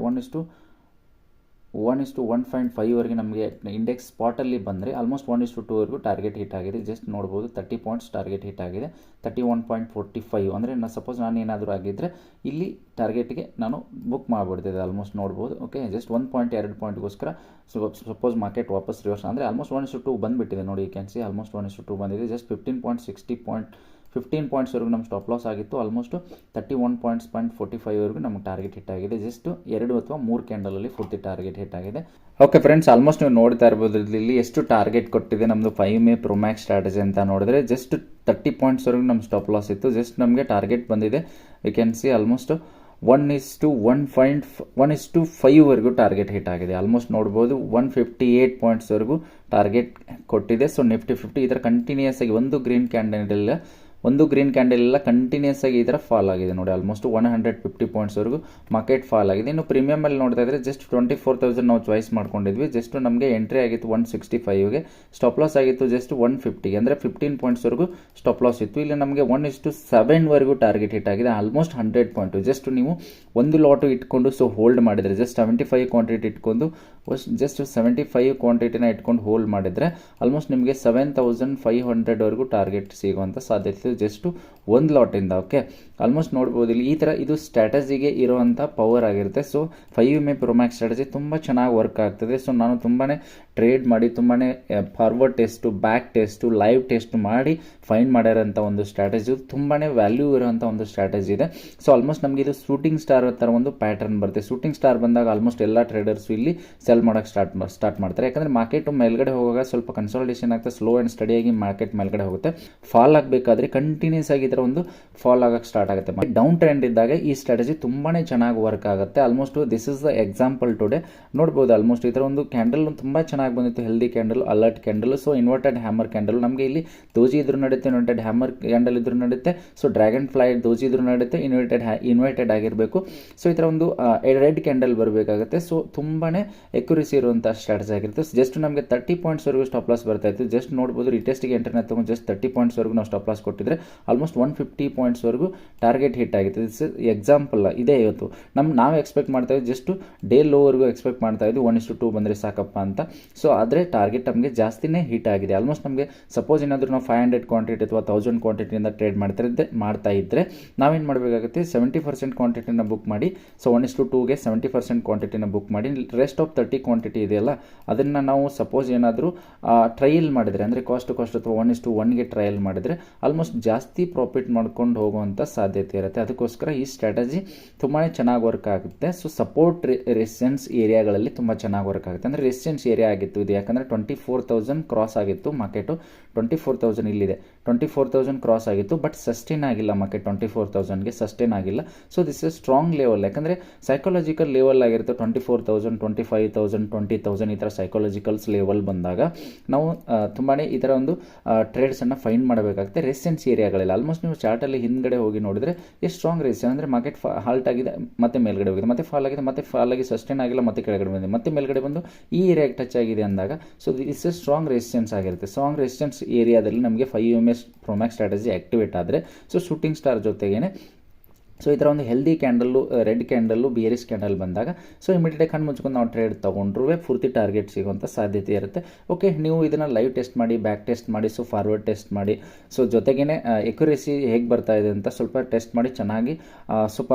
1:1.5ವರೆಗೆ ನಮಗೆ ಇಂಡೆಕ್ಸ್ ಸ್ಪಾಟಲ್ಲಿ ಬಂದರೆ ಆಲ್ಮೋಸ್ಟ್ 1:2ವರೆಗೂ ಟಾರ್ಗೆಟ್ ಹಿಟ್ ಆಗಿದೆ. ಜಸ್ಟ್ ನೋಡ್ಬೋದು 30 ಪಾಯಿಂಟ್ಸ್ ಟಾರ್ಗೆಟ್ ಹಿಟ್ ಆಗಿದೆ. 31.45 ಅಂದರೆ ಸಪೋಸ್ ನಾನು ಏನಾದರೂ ಆಗಿದ್ದರೆ ಇಲ್ಲಿ ಟಾರ್ಗೆಟ್ಗೆ ನಾನು ಬುಕ್ ಮಾಡಿಬಿಡ್ತಿದ್ದೆ ಆಲ್ಮೋಸ್ಟ್ ನೋಡ್ಬೋದು. ಓಕೆ, ಜಸ್ಟ್ 1.2 ಪಾಯಿಂಟ್ಗೋಸ್ಕರ ಸಪೋಸ್ ಮಾರ್ಕೆಟ್ ವಾಪಸ್ ರಿವರ್ಸ್ ಅಂದರೆ ಆಲ್ಮೋಸ್ಟ್ 1:2 ಬಂದುಬಿಟ್ಟಿದೆ ನೋಡಿ. ಯು ಕ್ಯಾನ್ ಸಿ ಆಲ್ಮೋಸ್ಟ್ 1:2 ಬಂದಿದೆ. ಜಸ್ಟ್ 15.60 15 ಪಾಯಿಂಟ್ಸ್ವರೆಗೂ ನಮ್ಮ ಸ್ಟಾಪ್ ಲಾಸ್ ಆಗಿತ್ತು. ಆಲ್ಮೋಸ್ಟ್ 31.45ವರೆಗೂ ನಮಗೆ ಟಾರ್ಗೆಟ್ ಹಿಟ್ ಆಗಿದೆ. ಜಸ್ಟ್ 2 ಅಥವಾ 3 ಕ್ಯಾಂಡಲಲ್ಲಿ ಪೂರ್ತಿ ಟಾರ್ಗೆಟ್ ಹಿಟ್ ಆಗಿದೆ. ಓಕೆ ಫ್ರೆಂಡ್ಸ್, ಆಲ್ಮೋಸ್ಟ್ ನೀವು ನೋಡ್ತಾ ಇರ್ಬೋದು ಇಲ್ಲಿ ಎಷ್ಟು ಟಾರ್ಗೆಟ್ ಕೊಟ್ಟಿದೆ ನಮ್ಮದು 5 Pro Max ಸ್ಟ್ರಾಟಜಿ ಅಂತ ನೋಡಿದ್ರೆ ಜಸ್ಟ್ 30 ಪಾಯಿಂಟ್ಸ್ವರೆಗೂ ನಮ್ಮ ಸ್ಟಾಪ್ ಲಾಸ್ ಇತ್ತು. ಜಸ್ಟ್ ನಮಗೆ ಟಾರ್ಗೆಟ್ ಬಂದಿದೆ, ಯು ಕ್ಯಾನ್ ಸಿ ಆಲ್ಮೋಸ್ಟ್ 1:5ವರೆಗೂ ಟಾರ್ಗೆಟ್ ಹಿಟ್ ಆಗಿದೆ. ಆಲ್ಮೋಸ್ಟ್ ನೋಡ್ಬೋದು 158 ಪಾಯಿಂಟ್ಸ್ವರೆಗೂ ಟಾರ್ಗೆಟ್ ಕೊಟ್ಟಿದೆ. ಸೊ ನಿಫ್ಟಿ 50 ಈ ಥರ ಕಂಟಿನ್ಯೂಸ್ ಆಗಿ ಒಂದು ಗ್ರೀನ್ ಕ್ಯಾಂಡಲ್ ಎಲ್ಲ ಕಂಟಿನ್ಯೂಸ್ ಆಗಿ ಈ ಥರ ಫಾಲ್ ಆಗಿದೆ ನೋಡಿ. ಆಲ್ಮೋಸ್ಟ್ 150 ಪಾಯಿಂಟ್ಸ್ವರೆಗೂ ಮಾರ್ಕೆಟ್ ಫಾಲ್ ಆಗಿದೆ. ಇನ್ನು ಪ್ರೀಮಿಯಮಲ್ಲಿ ನೋಡ್ತಾ ಇದ್ರೆ ಜಸ್ಟ್ 24,000 ನಾವು ಚಾಯ್ಸ್ ಮಾಡ್ಕೊಂಡಿದ್ವಿ. ಜಸ್ಟ್ ನಮಗೆ ಎಂಟ್ರಿ ಆಗಿತ್ತು 165ಗೆ, ಸ್ಟಾಪ್ ಲಾಸ್ ಆಗಿತ್ತು ಜಸ್ಟ್ 150, ಅಂದರೆ 15 ಪಾಯಿಂಟ್ಸ್ವರೆಗೂ ಸ್ಟಾಪ್ ಲಾಸ್ ಇತ್ತು. ಇಲ್ಲಿ ನಮಗೆ 1:7ವರೆಗೂ ಟಾರ್ಗೆಟ್ ಹಿಟ್ ಆಗಿದೆ. Almost 100 point. ಜಸ್ಟ್ ನೀವು ಒಂದು ಲಾಟು ಇಟ್ಕೊಂಡು ಸೊ ಹೋಲ್ಡ್ ಮಾಡಿದರೆ ಜಸ್ಟ್ 75 ಕ್ವಾಂಟಿಟಿ ಇಟ್ಕೊಂಡು ಜಸ್ಟ್ 75 ಕ್ವಾಂಟಿಟಿನ ಇಟ್ಕೊಂಡು ಹೋಲ್ಡ್ ಮಾಡಿದರೆ ಆಲ್ಮೋಸ್ಟ್ ನಿಮಗೆ 7,500ವರೆಗೂ ಟಾರ್ಗೆಟ್ ಸಿಗುವಂಥ ಸಾಧ್ಯತೆ ಜಸ್ಟ್ ಒಂದು ಲಾಟಿಂದ. ಓಕೆ, ಆಲ್ಮೋಸ್ಟ್ ನೋಡ್ಬೋದು ಇಲ್ಲಿ ಈ ಥರ ಇದು ಸ್ಟ್ರಾಟಜಿಗೆ ಇರುವಂಥ ಪವರ್ ಆಗಿರುತ್ತೆ. ಸೊ 5 Pro Max ಸ್ಟ್ರಾಟಜಿ ತುಂಬ ಚೆನ್ನಾಗಿ ವರ್ಕ್ ಆಗ್ತದೆ. ಸೊ ನಾನು ತುಂಬಾ ಟ್ರೇಡ್ ಮಾಡಿ ತುಂಬಾ forward test, back test, live test ಮಾಡಿ ಫೈಂಡ್ ಮಾಡಿರೋಂಥ ಒಂದು ಸ್ಟ್ರಾಟಜಿ, ತುಂಬಾ ವ್ಯಾಲ್ಯೂ ಇರುವಂಥ ಒಂದು ಸ್ಟ್ರಾಟಜಿ ಇದೆ. ಸೊ ಆಲ್ಮೋಸ್ಟ್ ನಮಗೆ ಇದು ಶೂಟಿಂಗ್ ಸ್ಟಾರ್ ಥರ ಒಂದು ಪ್ಯಾಟರ್ನ್ ಬರುತ್ತೆ. ಶೂಟಿಂಗ್ ಸ್ಟಾರ್ ಬಂದಾಗ ಆಲ್ಮೋಸ್ಟ್ ಎಲ್ಲ ಟ್ರೇಡರ್ಸು ಇಲ್ಲಿ ಸೆಲ್ ಮಾಡೋಕ್ಕೆ ಸ್ಟಾರ್ಟ್ ಮಾಡ್ತಾರೆ. ಯಾಕಂದರೆ ಮಾರ್ಕೆಟು ಮೇಲ್ಗಡೆ ಹೋಗುವಾಗ ಸ್ವಲ್ಪ ಕನ್ಸಾಲಿಡೇಷನ್ ಆಗ್ತದೆ, ಸ್ಲೋ ಆ್ಯಂಡ್ ಸ್ಟಡಿಯಾಗಿ ಮಾರ್ಕೆಟ್ ಮೇಲ್ಗಡೆ ಹೋಗುತ್ತೆ. ಫಾಲ್ ಆಗಬೇಕಾದ್ರೆ ಕಂಟಿನ್ಯೂಸ್ ಆಗಿ ಇದರ ಒಂದು ಫಾಲ್ ಆಗಕ್ಕೆ ಸ್ಟಾರ್ಟ್ ಆಗುತ್ತೆ. ಡೌನ್ ಟ್ರೆಂಡ್ ಇದ್ದಾಗ ಈ ಸ್ಟ್ರಾಟಜಿ ತುಂಬಾ ಚೆನ್ನಾಗಿ ವರ್ಕ್ ಆಗುತ್ತೆ. Almost this is the example today ನೋಡ್ಬೋದು. ಆಲ್ಮೋಸ್ಟ್ ಈ ಥರ ಒಂದು ಕ್ಯಾಂಡಲ್ ತುಂಬ ಚೆನ್ನಾಗಿ ಬಂದಿತ್ತು, healthy candle, alert candle. So inverted hammer candle ನಮಗೆ ಇಲ್ಲಿ ದೋಜಿ ಇದ್ರೂ ನಡೆಯುತ್ತೆ, ಇನ್ವರ್ಟೆಡ್ ಹ್ಯಾಮರ್ ಕ್ಯಾಂಡಲ್ ಇದ್ರೂ ನಡೆಯುತ್ತೆ. ಸೊ ಡ್ರ್ಯಾಗನ್ ಫ್ಲೈ ದೋಜಿ ಇದ್ರೂ ನಡೆಯುತ್ತೆ, ಇನ್ವರ್ಟೆಡ್ ಆಗಿರಬೇಕು. ಸೊ ಈ ಥರ ಒಂದು ರೆಡ್ ಕ್ಯಾಂಡಲ್ ಬರಬೇಕಾಗುತ್ತೆ. ಸೊ ತುಂಬಾ ಎಕ್ಯುರಸಿ ಇರುವಂಥ ಸ್ಟ್ರಾಟಜಿ ಆಗಿರುತ್ತೆ. ಜಸ್ಟ್ ನಮಗೆ 30 ಪಾಯಿಂಟ್ಸ್ವರೆಗೂ ಸ್ಟಾಪ್ ಲಾಸ್ ಬರ್ತಾ ಇತ್ತು. ಜಸ್ಟ್ ನೋಡ್ಬೋದು ರಿಟೆಸ್ಟಿಗೆ ಎಂಟರ್ನ ತಗೊಂಡು ಜಸ್ಟ್ 30 ಪಾಯಿಂಟ್ಸ್ವರೆಗೂ ನಾವು ಸ್ಟಾಪ್ ಲಾಸ್ ಕೊಟ್ಟಿದ್ರೆ ಆಲ್ಮೋಸ್ಟ್ 150 ಪಾಯಿಂಟ್ಸ್ವರೆಗೂ ಟಾರ್ಗೆಟ್ ಹಿಟ್ ಆಗಿದೆ. ದಿಸ್ ಎಕ್ಸಾಂಪಲ್ ಇದೆ. ಇವತ್ತು ನಾವು ಎಕ್ಸ್ಪೆಕ್ಟ್ ಮಾಡ್ತಾ ಇದ್ದೀವಿ ಜಸ್ಟ್ ಡೇ ಲೋವರೆಗೂ ಎಕ್ಸ್ಪೆಕ್ಟ್ ಮಾಡ್ತಾ ಇದ್ವಿ 1:2 ಬಂದರೆ ಸಾಕಪ್ಪ ಅಂತ. ಸೊ ಆದರೆ ಟಾರ್ಗೆಟ್ ನಮಗೆ ಜಾಸ್ತಿನೇ ಹಿಟ್ ಆಗಿದೆ. ಆಲ್ಮೋಸ್ಟ್ ನಮಗೆ ಸಪೋಸ್ ಏನಾದರೂ ನಾವು 500 ಕ್ವಾಂಟಿಟಿ ಅಥವಾ 1000 ಕ್ವಾಂಟಿಟಿಯಿಂದ ಟ್ರೇಡ್ ಮಾಡ್ತಾ ಇದ್ದರೆ ನಾವೇನು ಮಾಡಬೇಕಾಗುತ್ತೆ, 70% ಕ್ವಾಂಟಿಟಿನ ಬುಕ್ ಮಾಡಿ. ಸೊ 1:2ಗೆ 70% ಕ್ವಾಂಟಿಟಿನ ಬುಕ್ ಮಾಡಿ. ರೆಸ್ಟ್ ಆಫ್ 30 ಕ್ವಾಂಟಿಟಿ ಇದೆಯಲ್ಲ ಅದನ್ನು ನಾವು ಸಪೋಸ್ ಏನಾದರೂ ಟ್ರಯಲ್ ಮಾಡಿದರೆ, ಅಂದರೆ ಕಾಸ್ಟ್ ಅಥವಾ 1:1ಗೆ ಟ್ರಯಲ್ ಮಾಡಿದರೆ ಆಲ್ಮೋಸ್ಟ್ ಜಾಸ್ತಿ ಪ್ರಾಫಿಟ್ ಮಾಡ್ಕೊಂಡು ಹೋಗುವಂಥ ಸಾಧ್ಯತೆ ಇರುತ್ತೆ. ಅದಕ್ಕೋಸ್ಕರ ಈ ಸ್ಟ್ರಾಟಜಿ ತುಂಬಾ ಚೆನ್ನಾಗಿ ವರ್ಕ್ ಆಗುತ್ತೆ. ಸೊ ಸಪೋರ್ಟ್ ರೆಸಿಸ್ಟೆನ್ಸ್ ಏರಿಯಾಗಳಲ್ಲಿ ತುಂಬ ಚೆನ್ನಾಗಿ ವರ್ಕ್ ಆಗುತ್ತೆ. ಅಂದರೆ ರೆಸಿಸ್ಟೆನ್ಸ್ ಏರಿಯಾ ಆಗಿತ್ತು ಇದು, ಯಾಕಂದರೆ 24,000 ಕ್ರಾಸ್ ಆಗಿತ್ತು ಮಾರ್ಕೆಟು. 24,000 ಇಲ್ಲಿದೆ, 24,000 ಕ್ರಾಸ್ ಆಗಿತ್ತು. ಬಟ್ ಸಸ್ಟೈನ್ ಆಗಿಲ್ಲ ಮಾರ್ಕೆಟ್, 24,000ಗೆ ಸಸ್ಟೈನ್ ಆಗಿಲ್ಲ. So this is strong level, ಯಾಕಂದರೆ ಸೈಕಾಲಜಿಕಲ್ ಲೆವೆಲ್ ಆಗಿರುತ್ತೆ. 24,000, 25,000, 20,000 ಈ ಥರ ಸೈಕಾಲಜಿಕಲ್ಸ್ ಲೆವೆಲ್ ಬಂದಾಗ ನಾವು ತುಂಬಾ ಈ ಥರ ಒಂದು ಟ್ರೇಡ್ಸನ್ನು ಫೈಂಡ್ ಮಾಡಬೇಕಾಗುತ್ತೆ ರೆಸಿಸ್ಟೆನ್ಸ್ ಏರಿಯಾಗಳಲ್ಲಿ. ಆಲ್ಮೋಸ್ಟ್ ನೀವು ಚಾರ್ಟಲ್ಲಿ ಹಿಂದ್ಗಡೆ ಹೋಗಿ ನೋಡಿದರೆ ಎಷ್ಟು ಸ್ಟ್ರಾಂಗ್ ರೆಸಿಸ್ಟೆನ್ಸ್, ಅಂದರೆ ಮಾರ್ಕೆಟ್ ಹಾಲ್ಟ್ ಆಗಿದೆ, ಮತ್ತೆ ಮೇಲ್ಗಡೆ ಹೋಗಿದೆ, ಮತ್ತೆ ಫಾಲ್ ಆಗಿದೆ, ಮತ್ತೆ ಫಾಲ್ ಆಗಿ ಸಸ್ಟೈನ್ ಆಗಿಲ್ಲ, ಮತ್ತೆ ಕೆಳಗಡೆ ಬಂದಿದೆ, ಮತ್ತೆ ಮೇಲ್ಗಡೆ ಬಂದು ಈ ಏರಿಯಾಗೆ ಟಚ್ ಆಗಿದೆ ಅಂದಾಗ so this is strong resistance ಆಗಿರುತ್ತೆ. ಸ್ಟ್ರಾಂಗ್ ರೆಸಿಸ್ಟೆನ್ಸ್ ಏರಿಯಾದಲ್ಲಿ ನಮಗೆ 5 Pro Max ಸ್ಟ್ರಾಟಜಿ ಆಕ್ಟಿವೇಟ್ ಆದರೆ ಸೊ ಶೂಟಿಂಗ್ ಸ್ಟಾರ್ ಜೊತೆಗೇನೆ ಸೊ ಈ ಥರ ಒಂದು healthy candle, red candle, bearish candle ಬಂದಾಗ ಸೊ ಇಮಿಡಿಯೇಟಾಗಿ ಕಣ್ಣು ಮುಚ್ಕೊಂಡು ನಾವು ಟ್ರೇಡ್ ತೊಗೊಂಡ್ರೂ ಪೂರ್ತಿ ಟಾರ್ಗೆಟ್ ಸಿಗುವಂಥ ಸಾಧ್ಯತೆ ಇರುತ್ತೆ. ಓಕೆ, ನೀವು ಇದನ್ನು ಲೈವ್ ಟೆಸ್ಟ್ ಮಾಡಿ, ಬ್ಯಾಕ್ ಟೆಸ್ಟ್ ಮಾಡಿ, ಸೊ ಫಾರ್ವರ್ಡ್ ಟೆಸ್ಟ್ ಮಾಡಿ, ಸೊ ಜೊತೆಗೇ ಎಕ್ಯುರೇಸಿ ಹೇಗೆ ಬರ್ತಾ ಇದೆ ಅಂತ ಸ್ವಲ್ಪ ಟೆಸ್ಟ್ ಮಾಡಿ ಚೆನ್ನಾಗಿ ಸ್ವಲ್ಪ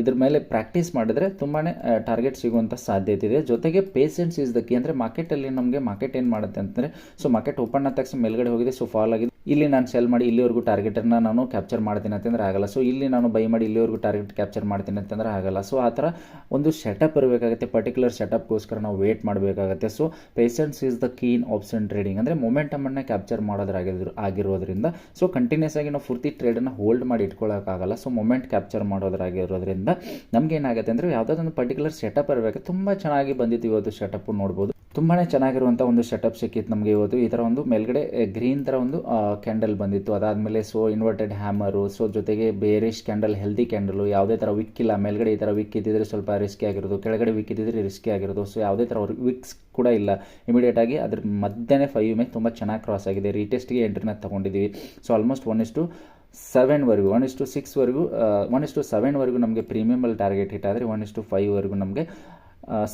ಇದ್ರ ಮೇಲೆ ಪ್ರಾಕ್ಟೀಸ್ ಮಾಡಿದರೆ ತುಂಬಾ ಟಾರ್ಗೆಟ್ ಸಿಗುವಂಥ ಸಾಧ್ಯತೆ ಇದೆ. ಜೊತೆಗೆ ಪೇಷನ್ಸ್ ಇಸ್ ದ ಕೀ. ಅಂದರೆ ಮಾರ್ಕೆಟಲ್ಲಿ ನಮಗೆ ಮಾರ್ಕೆಟ್ ಏನು ಮಾಡುತ್ತೆ ಅಂತಂದರೆ, ಸೊ ಮಾರ್ಕೆಟ್ ಓಪನ್ ಆದ ತಕ್ಷಣ ಮೇಲ್ಗಡೆ ಹೋಗಿದೆ, ಸೊ ಫಾಲ್ ಆಗಿದೆ, ಇಲ್ಲಿ ನಾನು ಸೆಲ್ ಮಾಡಿ ಇಲ್ಲಿವರೆಗೂ ಟಾರ್ಗೆಟನ್ನು ನಾನು ಕ್ಯಾಪ್ಚರ್ ಮಾಡ್ತೀನಿ ಅಂತಂದರೆ ಆಗಲ್ಲ. ಸೊ ಇಲ್ಲಿ ನಾನು ಬೈ ಮಾಡಿ ಇಲ್ಲಿವರೆಗೂ ಟಾರ್ಗೆಟ್ ಕ್ಯಾಪ್ಚರ್ ಮಾಡ್ತೀನಿ ಅಂತಂದರೆ ಆಗಲ್ಲ. ಸೊ ಆ ಥರ ಒಂದು ಸೆಟಪ್ ಇರಬೇಕಾಗುತ್ತೆ. ಪರ್ಟಿಕ್ಯುಲರ್ ಸೆಟಪ್ಗೋಸ್ಕರ ನಾವು ವೇಟ್ ಮಾಡಬೇಕಾಗುತ್ತೆ. So patience is the key in option trading. ಅಂದರೆ ಮೊಮೆಂಟಮನ್ನು ಕ್ಯಾಪ್ಚರ್ ಆಗಿರೋದ್ರಿಂದ ಸೊ ಕಂಟಿನ್ಯೂಸ್ ಆಗಿ ನಾವು ಪೂರ್ತಿ ಟ್ರೇಡನ್ನು ಹೋಲ್ಡ್ ಮಾಡಿ ಇಟ್ಕೊಳ್ಳೋಕ್ಕಾಗಲ್ಲ. ಸೊ ಮೊಮೆಂಟ್ ಕ್ಯಾಪ್ಚರ್ ಮಾಡೋದ್ರಾಗಿರೋದ್ರಿಂದ ನಮ್ಗೆ ಏನಾಗುತ್ತೆ ಅಂದರೆ ಯಾವುದಾದೊಂದು ಪರ್ಟಿಕ್ಯುಲರ್ ಸೆಟಪ್ ಇರಬೇಕು. ತುಂಬ ಚೆನ್ನಾಗಿ ಬಂದಿತ್ತು ಇವತ್ತು ಸೆಟಪ್ ನೋಡ್ಬೋದು. ತುಂಬಾ ಚೆನ್ನಾಗಿರುವಂಥ ಒಂದು ಸೆಟಪ್ ಸಿಕ್ಕಿತ್ತು ನಮಗೆ ಇವತ್ತು. ಈ ಥರ ಒಂದು ಮೇಲ್ಗಡೆ ಗ್ರೀನ್ ಥರ ಒಂದು ಕ್ಯಾಂಡಲ್ ಬಂದಿತ್ತು. ಅದಾದಮೇಲೆ ಸೊ ಇನ್ವರ್ಟೆಡ್ ಹ್ಯಾಮರು, ಸೊ ಜೊತೆಗೆ ಬೇರಿಶ್ ಕ್ಯಾಂಡಲ್, ಹೆಲ್ದಿ ಕ್ಯಾಂಡಲು, ಯಾವುದೇ ಥರ ವಿಕ್ ಇಲ್ಲ. ಮೇಲ್ಗಡೆ ಈ ಥರ ವಿಕ್ ಇದ್ದಿದ್ರೆ ಸ್ವಲ್ಪ ರಿಸ್ಕಿ ಆಗಿರೋದು, ಕೆಳಗಡೆ ವಿಕ್ ಇದ್ದಿದ್ರೆ ರಿಸ್ಕಿ ಆಗಿರೋದು. ಸೊ ಯಾವುದೇ ಥರ ವಿಕ್ಸ್ ಕೂಡ ಇಲ್ಲ. ಇಮಿಡಿಯೇಟಾಗಿ ಅದ್ರ ಮಧ್ಯೆ 5 ತುಂಬ ಚೆನ್ನಾಗಿ ಕ್ರಾಸ್ ಆಗಿದೆ. ರೀಟೆಸ್ಟ್ಗೆ ಎಂಟ್ರಿನ ತೊಗೊಂಡಿದ್ದೀವಿ. ಸೊ ಆಲ್ಮೋಸ್ಟ್ 1:7ವರೆಗೂ 1:6ವರೆಗೂ 1:7ವರೆಗೂ ನಮಗೆ ಪ್ರೀಮಿಯಮಲ್ಲಿ ಟಾರ್ಗೆಟ್ ಹಿಟ್ ಆದರೆ 1:5ವರೆಗೂ ನಮಗೆ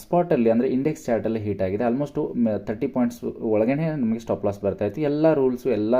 ಸ್ಪಾಟಲ್ಲಿ ಅಂದರೆ ಇಂಡೆಕ್ಸ್ ಚಾರ್ಟಲ್ಲಿ ಹೀಟ್ ಆಗಿದೆ. ಆಲ್ಮೋಸ್ಟು 30 ಪಾಯಿಂಟ್ಸ್ ಒಳಗೇ ನಮಗೆ ಸ್ಟಾಪ್ ಲಾಸ್ ಬರ್ತಾ ಇತ್ತು. ಎಲ್ಲ ರೂಲ್ಸು ಎಲ್ಲ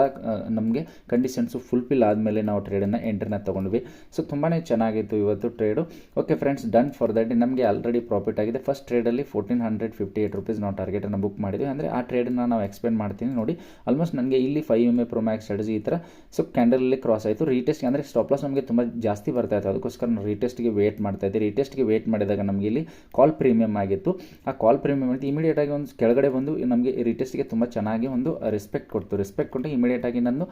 ನಮಗೆ ಕಂಡೀಷನ್ಸು ಫುಲ್ಫಿಲ್ ಆದಮೇಲೆ ನಾವು ಟ್ರೇಡನ್ನು ಎಂಟ್ರಿನ ತೊಗೊಂಡ್ವಿ. ಸೊ ತುಂಬಾ ಚೆನ್ನಾಗಿತ್ತು ಇವತ್ತು trade. Okay friends, done for that. ನಮಗೆ ಆಲ್ರೆಡಿ ಪ್ರಾಫಿಟ್ ಆಗಿದೆ. ಫಸ್ಟ್ ಟ್ರೇಡಲ್ಲಿ 1458 ರೂಪೀಸ್ ನಾವು ಟಾರ್ಗೆಟನ್ನು ಬುಕ್ ಮಾಡಿದ್ವಿ. ಅಂದರೆ ಆ ಟ್ರೇಡನ್ನು ನಾವು ಎಕ್ಸ್ಪ್ಲೇನ್ ಮಾಡ್ತೀನಿ ನೋಡಿ. ಆಲ್ಮೋಸ್ಟ್ ನನಗೆ ಇಲ್ಲಿ 5 MA Pro Max ಸ್ಟ್ರಾಟಜಿ ಈ ಥರ ಸೊ ಕ್ಯಾಂಡಲಲ್ಲಿ ಕ್ರಾಸ್ ಆಯಿತು. ರೀಟೆಸ್ಟ್ ಅಂದರೆ ಸ್ಟಾಪ್ ಲಾಸ್ ನಮಗೆ ತುಂಬ ಜಾಸ್ತಿ ಬರ್ತಾ ಇತ್ತು, ಅದಕ್ಕೋಸ್ಕರ ನಾವು ರೀಟೆಸ್ಟ್ಗೆ ವೇಟ್ ಮಾಡ್ತಾ ಇದ್ದೆ. ರೀಟೆಸ್ಟ್ಗೆ ವೇಟ್ ಮಾಡಿದಾಗ ನಮಗೆ ಇಲ್ಲಿ ಕಾಲ್ ಪ್ರೀಮಿಯಮ್ ಆಗಿತ್ತು. ಆ ಕಾಲ್ ಪ್ರೀಮಿಯಮ್ ಅಂತ ಇಮಿಡಿಯೇಟಾಗಿ ಒಂದು ಕೆಳಗಡೆ ಬಂದು ನಮಗೆ ರೀಟೆಸ್ಟ್ಗೆ ತುಂಬ ಚೆನ್ನಾಗಿ ಒಂದು ರೆಸ್ಪೆಕ್ಟ್ ಕೊಟ್ಟು ಇಮಿಡಿಯೇಟಾಗಿ ನಾನು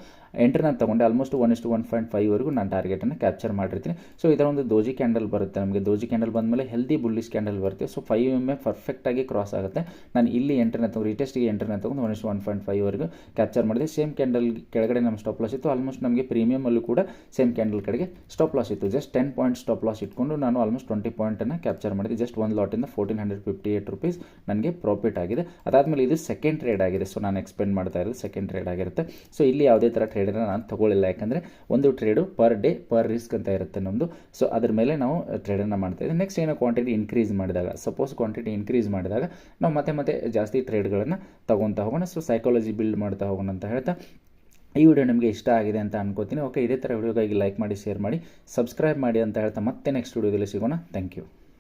ಎಂಟ್ರಿನ ತೊಗೊಂಡೆ. ಆಲ್ಮೋಸ್ಟ್ 1:1.5 ವರೆಗೂ ನಾನು ಟಾರ್ಗೆಟನ್ನು ಕ್ಯಾಪ್ಚರ್ ಮಾಡಿರ್ತೀನಿ. ಸೊ ಇದರ ಒಂದು ದೋಜಿ ಕ್ಯಾಂಡಲ್ ಬರುತ್ತೆ ನಮಗೆ. ದೋಜಿ ಕ್ಯಾಂಡಲ್ ಬಂದಮೇಲೆ ಹೆಲ್ದಿ ಬುಲ್ಲಿಶ್ ಕ್ಯಾಂಡಲ್ ಬರುತ್ತೆ. ಸೊ 5 MA ಪರ್ಫೆಕ್ಟಾಗಿ ಕ್ರಾಸ್ ಆಗುತ್ತೆ. ನಾನು ಇಲ್ಲಿ ಎಂಟ್ರಿನ ತೊಗೊಂಡು ರೀಟೆಸ್ಟ್ಗೆ ಎಂಟ್ರಿನ ತೊಗೊಂಡು 1:1.5 ವರೆಗೂ ಕ್ಯಾಪ್ಚರ್ ಮಾಡಿದೆ. ಸೇಮ್ ಕ್ಯಾಂಡಲ್ ಕೆಳಗಡೆ ನಮ್ಮ ಸ್ಟಾಪ್ ಲಾಸ್ ಇತ್ತು. ಆಲ್ಮೋಸ್ಟ್ ನಮಗೆ ಪ್ರೀಮಿಯಮಲ್ಲೂ ಕೂಡ ಸೇಮ್ ಕ್ಯಾಂಡಲ್ ಕಡೆಗೆ ಸ್ಟಾಪ್ ಲಾಸ್ ಇತ್ತು. ಜಸ್ಟ್ 10 ಪಾಯಿಂಟ್ ಸ್ಟಾಪ್ ಲಾಸ್ ಇಟ್ಕೊಂಡು ನಾನು ಆಲ್ಮೋಸ್ಟ್ 20 ಪಾಯಿಂಟನ್ನು ಕ್ಯಾಪ್ಚರ್ ಮಾಡಿದೆ. ಜಸ್ಟ್ ಒಂದು ಲಾಟಿಂದ 1458 ರೂಪೀಸ್ ನನಗೆ ಪ್ರಾಫಿಟ್ ಆಗಿದೆ. ಅದಾದಮೇಲೆ ಇದು ಸೆಕೆಂಡ್ ಟ್ರೇಡ್ ಆಗಿದೆ. ಸೊ ನಾನು ಎಕ್ಸ್ಪ್ಲೇನ್ ಮಾಡ್ತಾ ಇರೋದು ಸೆಕೆಂಡ್ ಟ್ರೇಡ್ ಆಗಿರುತ್ತೆ. ಸೊ ಇಲ್ಲಿ ಯಾವುದೇ ಥರ ಟ್ರೇಡನ್ನು ನಾನು ತೊಗೊಳ್ಳಿಲ್ಲ, ಯಾಕಂದರೆ ಒಂದು trade per day per risk ಅಂತ ಇರುತ್ತೆ ನಮ್ಮದು. ಸೊ ಅದ್ರ ಮೇಲೆ ನಾವು ಟ್ರೇಡನ್ನು ಮಾಡ್ತಾ ಇದ್ದೀವಿ. ನೆಕ್ಸ್ಟ್ ಏನೋ ಕ್ವಾಂಟಿಟಿ ಇನ್ಕ್ರೀಸ್ ಮಾಡಿದಾಗ, ಸಪೋಸ್ ಕ್ವಾಂಟಿಟಿ ಇನ್ಕ್ರೀಸ್ ಮಾಡಿದಾಗ ನಾವು ಮತ್ತೆ ಜಾಸ್ತಿ ಟ್ರೇಡ್ಗಳನ್ನು ತೊಗೊತಾ ಹೋಗೋಣ. ಸೊ ಸೈಕಾಲಜಿ ಬಿಲ್ಡ್ ಮಾಡ್ತಾ ಹೋಗೋಣ ಅಂತ ಹೇಳ್ತಾ ಈ ವಿಡಿಯೋ ನಿಮಗೆ ಇಷ್ಟ ಆಗಿದೆ ಅಂತ ಅನ್ಕೋತೀನಿ. ಓಕೆ, ಇದೇ ಥರ ವಿಡಿಯೋಗಾಗಿ ಲೈಕ್ ಮಾಡಿ, ಶೇರ್ ಮಾಡಿ, ಸಬ್ಸ್ಕ್ರೈಬ್ ಮಾಡಿ ಅಂತ ಹೇಳ್ತಾ ಮತ್ತೆ ನೆಕ್ಸ್ಟ್ ವಿಡಿಯೋದಲ್ಲಿ ಸಿಗೋಣ. Thank you.